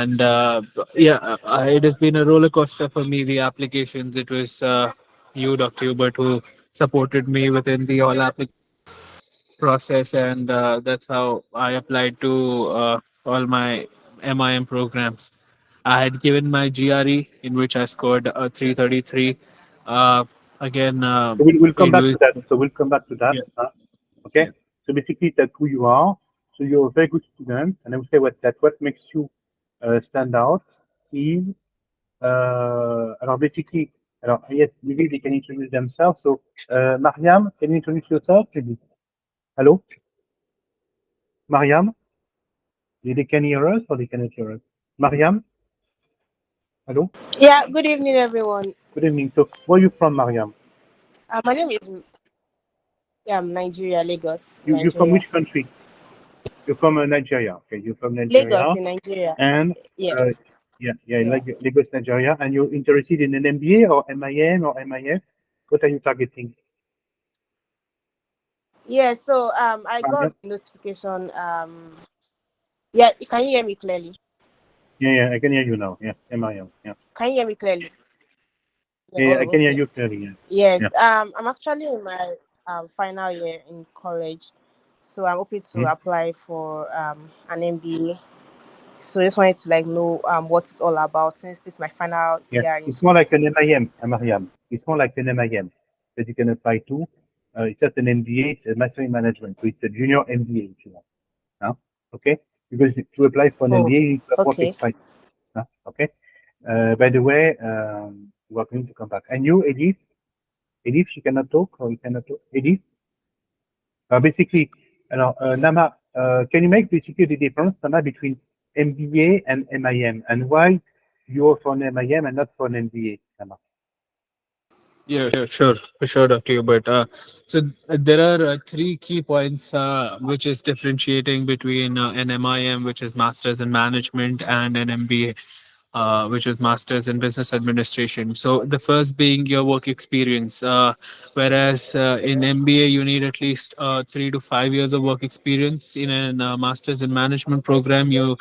And it has been a roller coaster for me. The applications. It was you, Dr. Hubert, who supported me within the all application process, and that's how I applied to all my MIM programs. I had given my GRE, in which I scored 333. Uh, again, So we'll come in back to Louis. that. So we'll come back to that. Yeah, Okay. yeah. So basically, that's who you are. So you're a very good student, and I would say what makes you stand out is alors basically, alors yes, maybe they can introduce themselves. So Mariam, can you introduce yourself, please? Hello, Mariam. They can hear us or they cannot hear us. Mariam, hello. Yeah, good evening, everyone. Good evening. So where are you from, Mariam? My name is Nigeria, Lagos, You're from Nigeria. which country? You're from Nigeria. Okay, you're from Lagos Nigeria, in Nigeria. and uh, Yes. yeah, Yeah. like Lagos, Nigeria, and you're interested in an MBA or MIM or MIF. What are you targeting? Yeah. So I got Mariam? notification. Yeah. Can you hear me clearly? Yeah, I can hear you now. Yeah, MIM. Yeah, Can you hear me clearly? Yeah, yeah, I oh, can hear okay. you clearly. Yeah, Yes. yeah. I'm actually in my final year in college, so I'm hoping to Hmm? apply for an MBA. So I just wanted to know what it's all about since this is my final Yeah, year in it's more school. like an MIM, Mariam. It's more like an MIM that you can apply to. It's just an MBA, it's a Master in Management, so it's a junior MBA if you want. Huh? Okay? Because to apply for an Oh, MBA, you need to have work okay. experience. Huh? Okay? By the way, we're going to come back. And you, Edith? Edith, she cannot talk or you cannot talk? Edith? Basically, Nama, can you make basically the difference, Nama, between MBA and MIM and why you're for an MIM and not for an MBA, Nama? Yeah, sure, for sure, Dr. Hubert. There are three key points which is differentiating between an MIM, which is Masters in Management, and an MBA, which is Masters in Business Administration. So the first being your work experience, whereas in MBA you need at least 3 to 5 years of work experience. In a Masters in Management program, you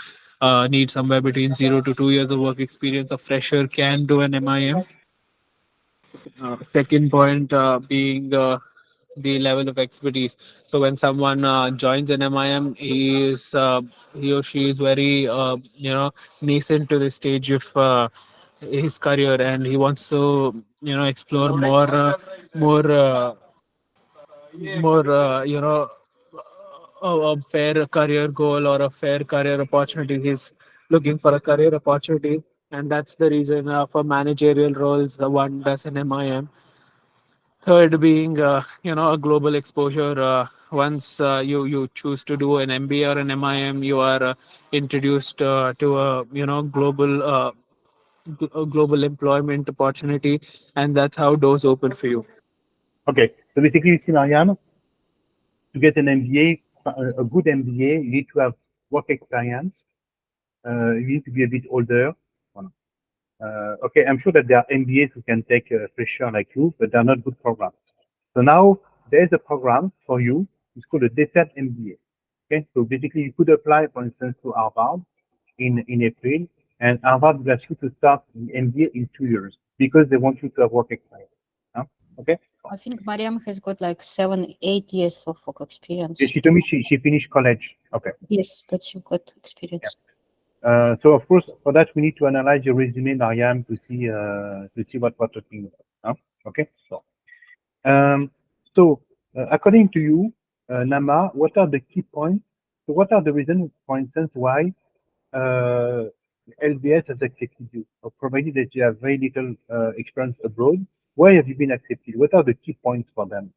need somewhere between 0 to 2 years of work experience. A fresher can do an MIM. Second point being the level of expertise. So when someone joins an MIM, he or she is very nascent to the stage of his career, and he wants to explore more a fair career goal or a fair career opportunity. He's looking for a career opportunity, and that's the reason for managerial roles the one does an MIM. Third being, a global exposure. Once you choose to do an MBA or an MIM, you are introduced to a a global employment opportunity, and that's how doors open for you. Okay, so basically, you see, Mariam, to get an MBA, a good MBA, you need to have work experience. You need to be a bit older. Okay, I'm sure that there are MBAs who can take a fresher like you, but they're not good programs. So now there's a program for you. It's called a DSET MBA. Okay, so basically you could apply, for instance, to Harvard in April, and Harvard will ask you to start the MBA in 2 years because they want you to have work experience. Huh? Okay. I think Mariam has got like 7, 8 years of work Yeah, experience. she told me she finished college. Okay. Yes, but she got experience. So of course, for that we need to analyze your resume, Mariam, to see what we're talking about. Huh? Okay. Um, according to you, Nama, what are the key points? So, what are the reasons, for instance, why uh, LBS has accepted you, or provided that you have very little experience abroad? Why have you been accepted? What are the key points for them?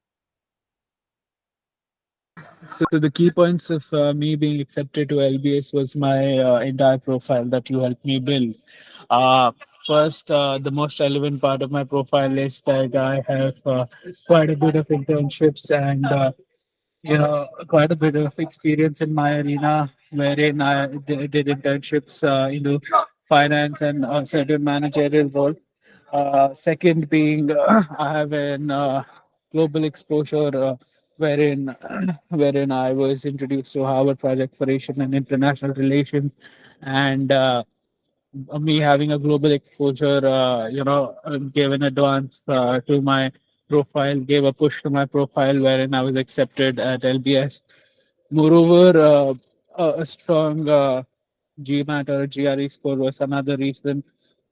So the key points of me being accepted to LBS was my entire profile that you helped me build. Uh, First, the most relevant part of my profile is that I have quite a bit of internships and quite a bit of experience in my arena, wherein I did internships into finance and certain managerial role. Second being, I have an global exposure wherein wherein I was introduced to Harvard Project for Asian and International Relations, and me having a global exposure, gave an advance to my profile, gave a push to my profile wherein I was accepted at LBS. Moreover, a strong GMAT or GRE score was another reason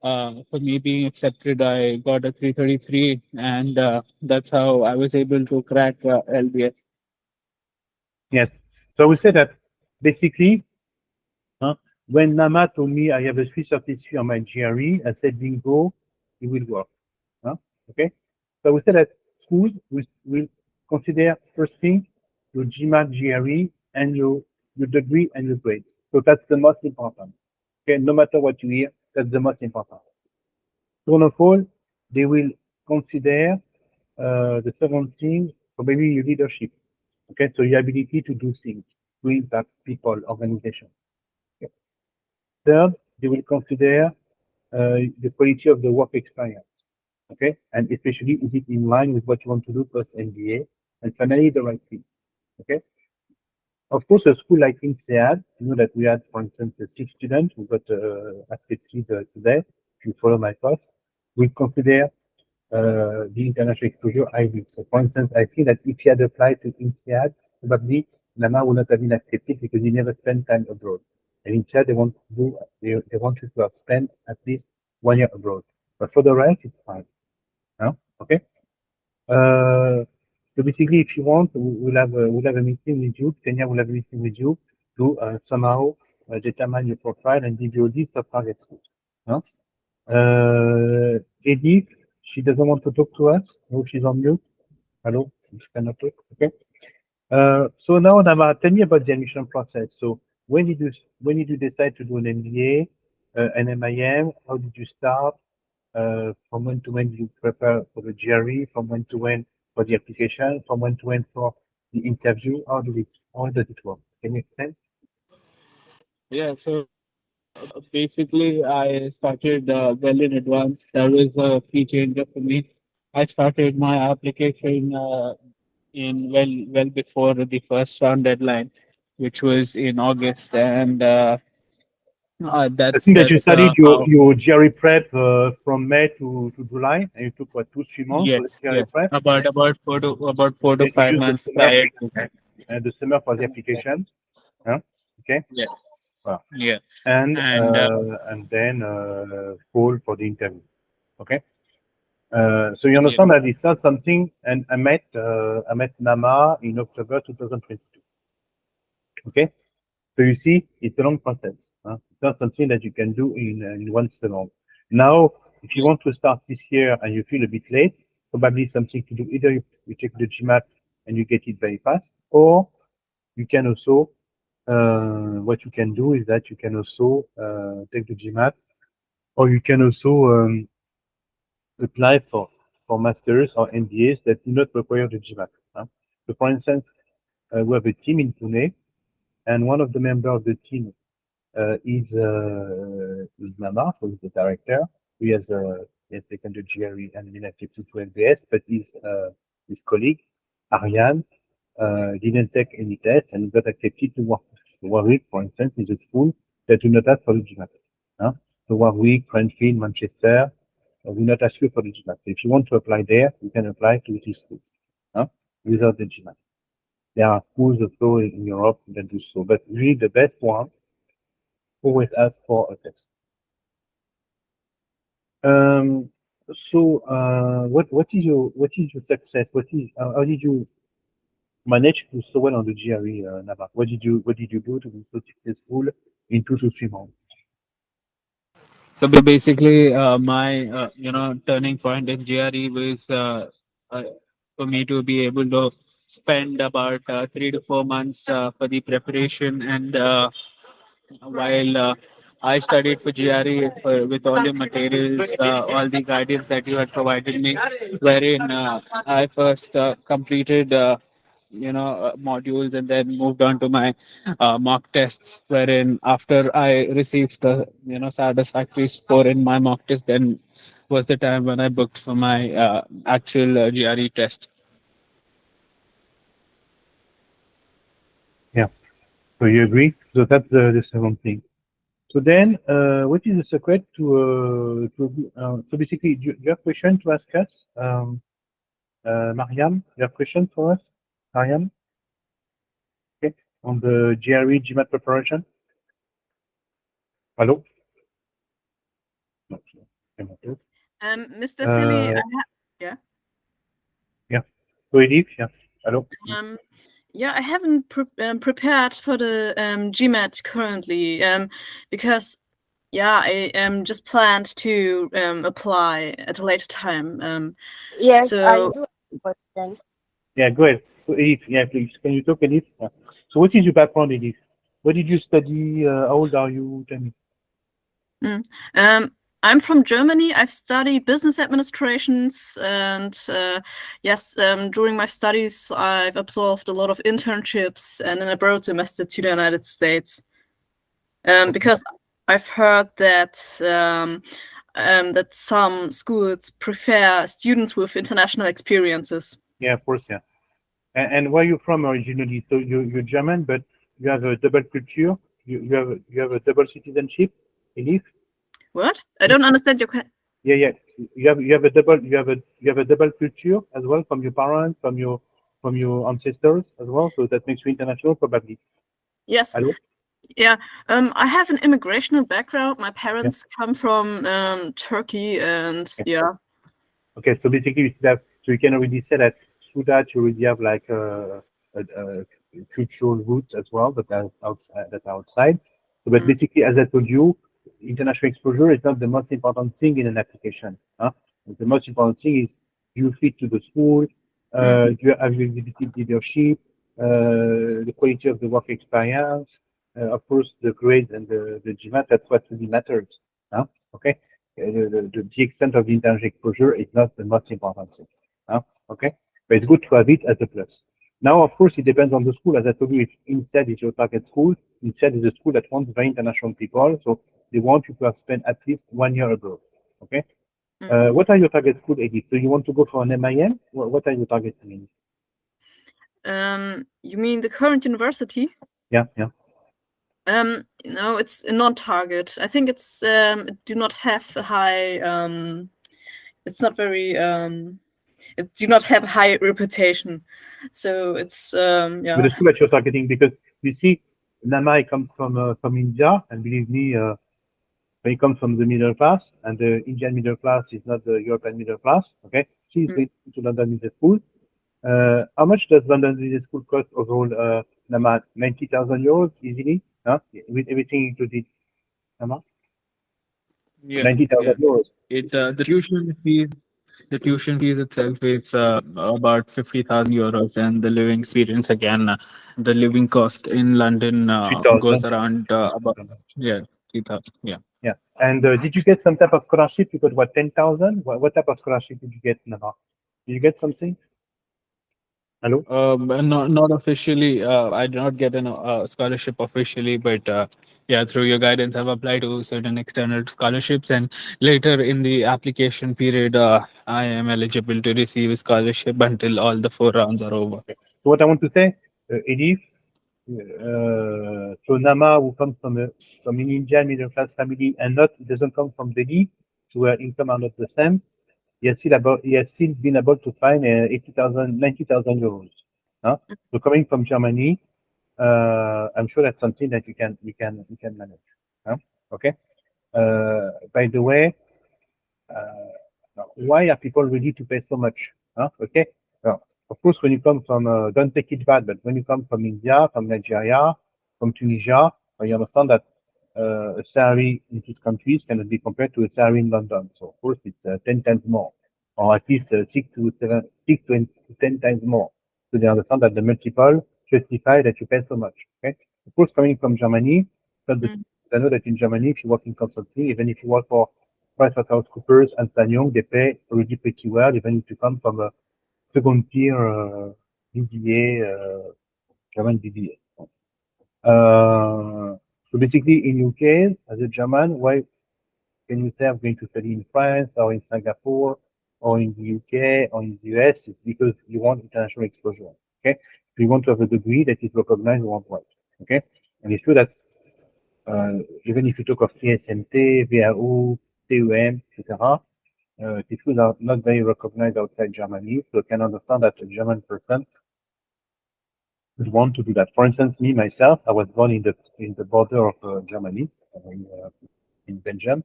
for me being accepted. I got a 333, and that's how I was able to crack LBS. Yes. So we say that basically, huh, when Nama told me I have a 333 on my GRE, I said, bingo, it will work. Huh? Okay. So we said that schools will consider first thing your GMAT, GRE, and your degree and your grade. So that's the most important. Okay. No matter what you hear, that's the most important. Second of all, they will consider the second thing, probably your leadership. Okay, so your ability to do things, to impact people, organization. Okay. Third, they will consider the quality of the work experience. Okay, and especially is it in line with what you want to do post MBA, and finally the right fit. Okay, of course, a school like INSEAD, you know that we had, for instance, 6 students who got accepted today. If you follow my post, we consider the international exposure highly. So, for instance, I think that if he had applied to INSEAD, probably Lama would not have been accepted because he never spent time abroad. And INSEAD, they want to do, they want you to have spent at least 1 year abroad. But for the rest, it's fine. Huh? Okay. Uh, so basically, if you want, we'll have a meeting with you. Kenya will have a meeting with you to somehow determine your profile and give you a list of target schools. Huh? Edith, she doesn't want to talk to us. No, she's on mute. Hello, she cannot talk. Okay. So now, Nama, tell me about the admission process. So when did you decide to do an MBA, an MIM? How did you start? From when to when you prepare for the GRE? From when to when for the application? From when to when for the interview? How does it work? Can you explain? Yeah, so basically, I started well in advance. That was a key changer for me. I started my application in well before the first round deadline, which was in August, and I think that you that's studied how. your GRE prep from May to July, and you took what 2 3 months for the Yes, GRE yes, prep. about 4 to 5 You use months prior to that. the summer for the application. Huh? Okay. Yeah, Wow. yeah, And and then fall for the interview. Okay. So you yeah. understand that it's not something. And I met Nama in October 2022. Okay. So you see, it's a long process. Huh? It's not something that you can do in 1 semester. Now, if you want to start this year and you feel a bit late, probably something to do. Either you take the GMAT and you get it very fast, or you can also, what you can do is that you can also take the GMAT, or you can also apply for masters or MBAs that do not require the GMAT. Huh? So, for instance, we have a team in Pune, and one of the members of the team is Mama, who is the director. He has taken the GRE and been accepted to LBS, but his colleague, Ariane, didn't take any test and got accepted to Warwick, for instance, in the school that do not ask for the GMAT. Huh? So Warwick, Cranfield, Manchester will not ask you for the GMAT. So if you want to apply there, you can apply to these schools huh? Without the GMAT. There are schools also in Europe that do so, but really the best one always ask for a test. Um, what is your success? How did you manage to do so well on the GRE, Nava? What did you do to be so successful in 2 to 3 months? So basically, my turning point in GRE was uh, for me to be able to spend about 3 to 4 months for the preparation, and while I studied for GRE with all the materials, all the guidance that you had provided me, wherein I first completed modules and then moved on to my mock tests, wherein after I received the satisfactory score in my mock test, then was the time when I booked for my actual GRE test. Yeah. So you agree? So that's the second thing. So then, what is the secret so basically, do you have question to ask us? Mariam, you have question for us? Mariam? Okay. On the GRE GMAT preparation? Hello? No, no. Mr. Silly, Yeah. So Elif, yeah. Hello? yeah, I haven't prepared for the GMAT currently because, yeah, I just planned to apply at a later time. Yes, So I do have a question. Yeah, go ahead. So Elif, yeah, please. Can you talk, Elif? Yeah. So what is your background, Elif? What did you study? How old are you? Tell me. I'm from Germany. I've studied business administrations, and yes, during my studies, I've absorbed a lot of internships and an abroad semester to the United States. Because I've heard that that some schools prefer students with international experiences. Yeah, of course, yeah. And where are you from originally? So you're German, but you have a double culture. You have a double citizenship, Elif? What? I don't understand your question. Yeah, yeah. You have a double culture as well from your parents, from your ancestors as well. So that makes you international, probably. Yes. Hello? Yeah. I have an immigrational background. My parents come from Turkey, and yeah. Okay, so basically, so you can already say that through that you already have like a cultural roots as well that are outside. So, but basically, as I told you, international exposure is not the most important thing in an application. The most important thing is you fit to the school, you have exhibited leadership, the quality of the work experience, of course, the grades and the GMAT. That's what really matters. Okay. The extent of the international exposure is not the most important thing. Okay, but it's good to have it as a plus. Now, of course, it depends on the school. As I told you, if INSEAD is your target school, INSEAD is a school that wants very international people, so they want you to have spent at least 1 year abroad. Okay. What are your target school, Edith? Do you want to go for an MIN? What are your target schools? You mean the current university? Yeah, yeah. No, it's a non-target. I think it's it do not have a high it's not very it do not have a high reputation. So it's yeah. With the school that you're targeting, because you see, Namai comes from India, and believe me, he comes from the middle class, and the Indian middle class is not the European middle class. Okay, she's going to London Business School. How much does London Business School cost overall, Nama? 90,000 euros easily, with everything included. Nama? Yeah, 90,000 euros. The tuition fees itself is about 50,000 euros, and the living experience again, the living cost in London 3,000. goes around about 3,000. Yeah. Yeah. And did you get some type of scholarship? You got what, 10,000? What type of scholarship did you get, Nama? Did you get something? Hello? Not officially. I did not get a scholarship officially, but yeah, through your guidance, I've applied to certain external scholarships, and later in the application period, I am eligible to receive a scholarship until all the 4 rounds are over. Okay. So what I want to say, Edith, so Nama, who comes from an Indian middle class family and doesn't come from Delhi, so where income are not the same. He has still been able to find 80,000, 90,000 euros. So coming from Germany, I'm sure that's something that you can manage. Okay. By the way, why are people ready to pay so much? Okay. Well, of course, when you come from, don't take it bad, but when you come from India, from Nigeria, from Tunisia, you understand that a salary in these countries cannot be compared to a salary in London. So of course, it's 10 times more, or at least 6 to 10 times more. So they understand that the multiple justify that you pay so much. Okay. Of course, coming from Germany, I know that in Germany, if you work in consulting, even if you work for PricewaterhouseCoopers and Young, they pay already pretty well, even if you come from a second tier BBA, German BBA. So basically, in UK, as a German, why can you say I'm going to study in France or in Singapore or in the UK or in the US? It's because you want international exposure. Okay, you want to have a degree that is recognized worldwide. Okay, and it's true that Even if you talk of ESMT, VAO, TEM, etc., these schools are not very recognized outside Germany, so I can understand that a German person would want to do that. For instance, me myself, I was born in the border of Germany, in Belgium,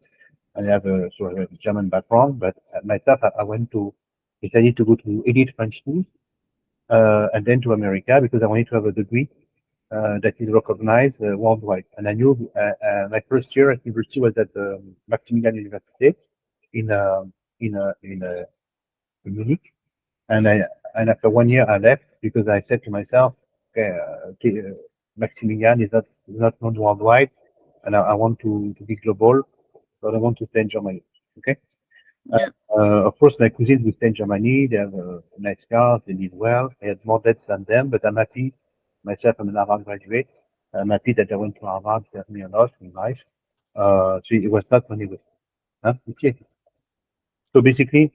and I have a sort of a German background. But myself, I went to decided to go to elite French schools, and then to America because I wanted to have a degree that is recognized worldwide. And I knew my first year at university was at Maximilian University in Munich. And after 1 year, I left because I said to myself, okay, Maximilian is not known worldwide, and I want to be global, so I want to stay in Germany. Okay. Yeah. Of course, my cousins will stay in Germany. They have nice cars. They live well. I had more debts than them, but I'm happy. Myself, I'm an Harvard graduate. I'm happy that I went to Harvard. It helped me a lot in life. So it was not money wasted. Huh? Okay. So basically,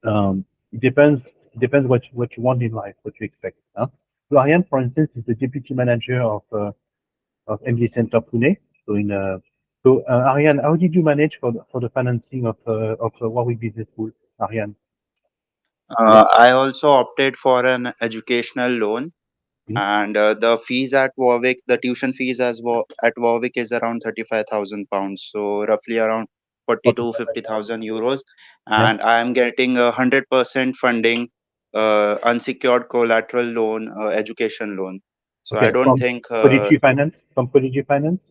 it depends what you want in life, what you expect. Huh? So Ariane, for instance, is the deputy manager of MD Center Pune. So Ariane, how did you manage for the financing of Warwick Business School, Ariane? I also opted for an educational loan, Mhm. and the fees at Warwick, the tuition fees at Warwick is around 35,000 pounds, so roughly around 40 Okay. to 50,000 euros. Yeah. And I am getting 100% funding, unsecured collateral loan, education loan. So I Okay. don't From think, Prodigy Finance. From Prodigy Finance.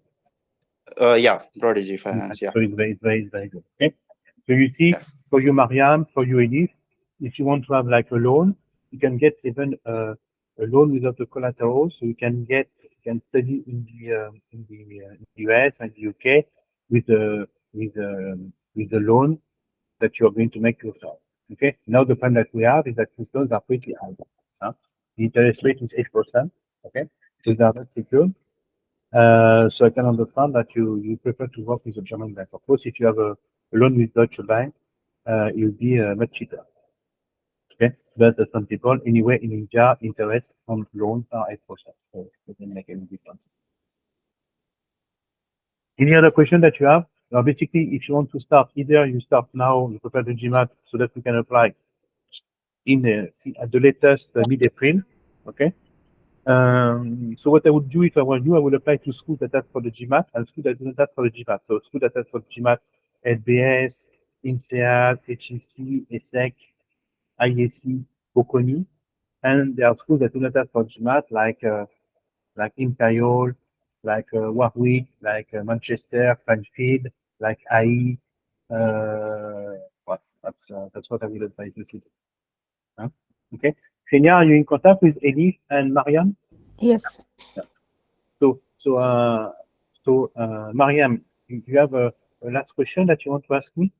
yeah, Prodigy Finance, yeah, So it's very good. Okay. So you see, yeah. for you, Mariam, for you, Elif, if you want to have like a loan, you can get even a loan without a collateral. So you can study in the US and the UK with a with a loan that you're going to make yourself. Okay. Now the plan that we have is that these loans are pretty high. Huh? The interest rate is 8%. Okay. So they are not secured. So I can understand that you prefer to work with a German bank. Of course, if you have a loan with Deutsche Bank, it will be much cheaper. Okay, but some people, anyway, in India, interest on loans are 8%, so it doesn't make any difference. Any other question that you have? Now, basically, if you want to start, either you start now, you prepare the GMAT so that we can apply at the latest mid-April. Okay. So what I would do if I were you, I would apply to schools that ask for the GMAT and schools that don't ask for the GMAT. So schools that ask for the GMAT, SBS, INSEAD, HEC, ESSEC, IAC, Bocconi, and there are schools that do not ask for GMAT, like Imperial, like Warwick, like Manchester, Cranfield, like IE. That's what I will advise you to do. Huh? Okay. Kenya, are you in contact with Elif and Mariam? Yes. So, Mariam, you have a last question that you want to ask me?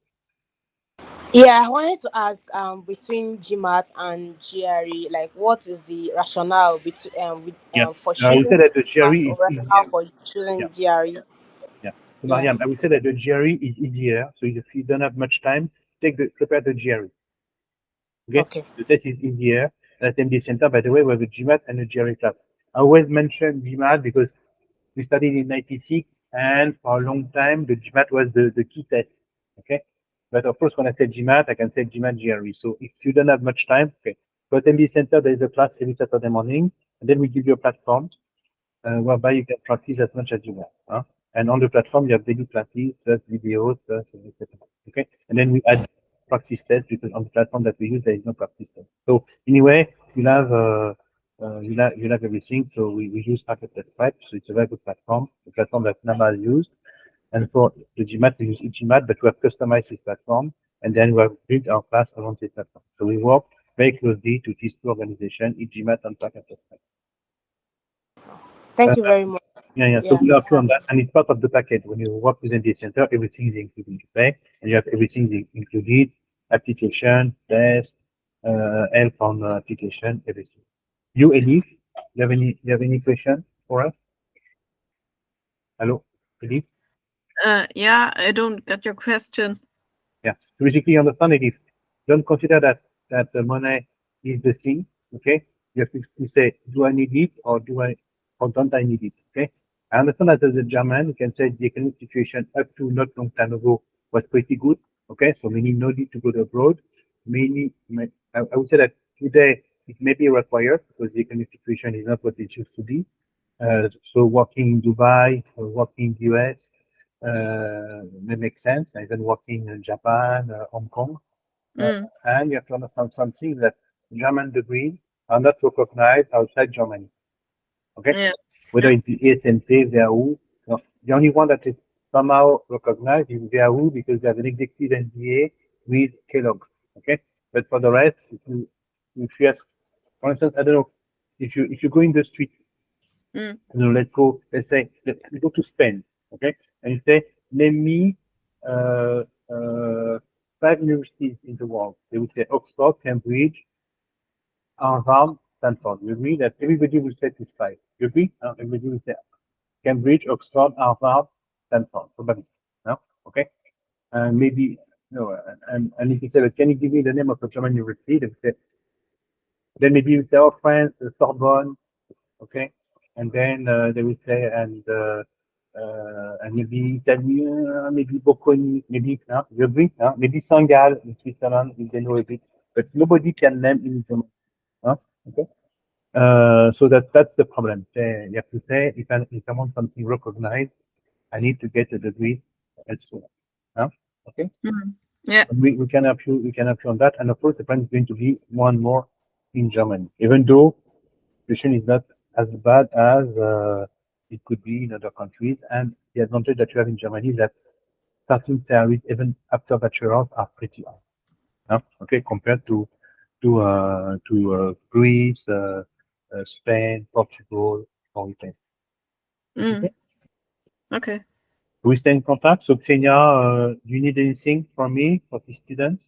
Yeah, I wanted to ask between GMAT and GRE, like what is the rationale for I would say choosing that the GMAT GRE or is rationale easier. for Yeah. choosing GRE? Yeah. So, Yeah. Mariam, I would say that the GRE is easier. So if you don't have much time, prepare the GRE. Okay. Okay. The test is easier. At MD Center, by the way, we have a GMAT and a GRE class. I always mention GMAT because we studied in 96, and for a long time, the GMAT was the key test. Okay. But of course, when I say GMAT, I can say GMAT GRE. So if you don't have much time, okay. So at MD Center, there is a class every Saturday morning, and then we give you a platform whereby you can practice as much as you want. Huh? And on the platform, you have daily classes, plus videos, plus etc. Okay. And then we add practice tests because on the platform that we use, there is no practice test. So anyway, you'll have everything. So we use Packet Test Prep. So it's a very good platform, the platform that NAMA used. And for the GMAT, we use eGMAT, but we have customized this platform, and then we have built our class around this platform. So we work very closely to these two organizations, eGMAT and Packet Test Prep. Thank you very much. Yeah. So Yeah. we have you on that, and it's part of the package. When you work with NDA Center, everything is included. You pay, and you have everything included: application, test, help on application, everything. You, Elif, you have any question for us? Hello, Elif? Yeah, I don't get your question. Yeah. So basically, you understand, Elif. Don't consider that the money is the thing. Okay. You have to say, do I need it or don't I need it? Okay. I understand that as a German, you can say the economic situation up to not long time ago was pretty good. Okay, so many no need to go abroad. I would say that today it may be required because the economic situation is not what it used to be. So working in Dubai, or working in US, may make sense. Even working in Japan, Hong Kong. Mm. And you have to understand something that German degrees are not recognized outside Germany. Okay? Yeah. Whether Yeah. it's the ESSEC, VAU. No, the only one that is somehow recognized is VAU because they have an executive MBA with Kellogg. Okay? But for the rest, if you ask, for instance, I don't know, if you go in the street, Mm. you know, let's say, we go to Spain, okay? And you say, name me uh, 5 universities in the world. They would say Oxford, Cambridge, Harvard, Stanford. You agree that everybody will say this 5. You agree? Everybody will say Cambridge, Oxford, Harvard, Stanford, probably. No? Okay? And maybe, no, and if you say, can you give me the name of a German university? They would say, then maybe you say, oh, France, Sorbonne, okay? And then they will say, and maybe Italy, maybe Bocconi, maybe, you agree? Maybe Sangal in Switzerland, if they know a bit, but nobody can name in Germany. Okay? So that's the problem. You have to say, if I want something recognized, I need to get a degree elsewhere. Okay? Mm. Yeah. We can help you. We can help you on that. And of course, the plan is going to be more and more in Germany, even though situation is not as bad as it could be in other countries. And the advantage that you have in Germany is that starting salaries, even after bachelor's, are pretty high. Okay, compared to Greece, Spain, Portugal, or Italy. Mm. Okay. Okay. We stay in contact. So, Xenia, do you need anything from me for the students?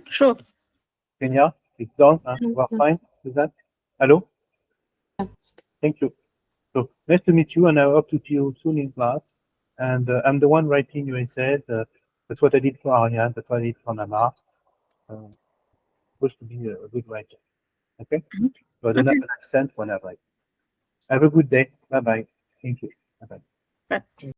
Sure. Xenia, it's done. We're fine with that. Hello? Yeah. Thank you. So, nice to meet you, and I hope to see you soon in class. And I'm the one writing your essays. That's what I did for Ariane. That's what I did for Nama. Supposed to be a good writer. Okay? So I don't have Okay. an accent when I write. Have a good day. Bye bye. Thank you. Bye bye. Bye.